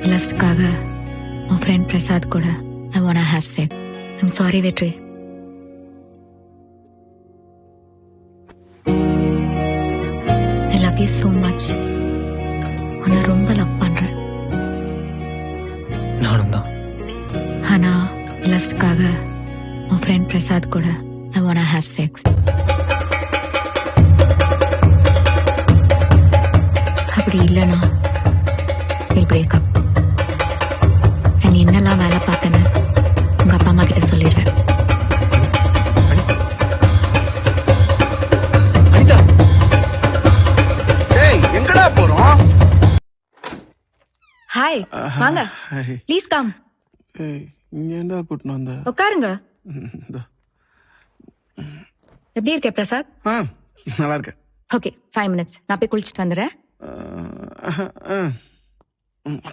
லஸ்ட்காக உன் ஃப்ரெண்ட் பிரசாத் கூட I want have sex. I'm sorry Vetri. I love you so much. உன்னை ரொம்ப லவ் பண்றேன். நானும் தான். ஆனா லஸ்ட்காக உன் ஃப்ரெண்ட் பிரசாத் கூட ஐ வாண்ட் ஹேவ் செக்ஸ். அப்படி இல்லைனா we'll break up. நீ என்னெல்லாம் வேலை பார்த்தேன்னு உங்க அப்பா அம்மா கிட்ட சொல்லிடுறேன். அனிதா, ஏய் எங்கடா போறோம்? ஹாய், வாங்க. ஹாய். Please come. ஏய் இங்க என்னடா கூட்டினு வந்த? உட்காருங்க. இந்தா. எப்படி இருக்க பிரசாத்? நல்லா இருக்க. ஓகே 5 minutes நான் போய் குளிச்சுட்டு வந்துடுறேன்.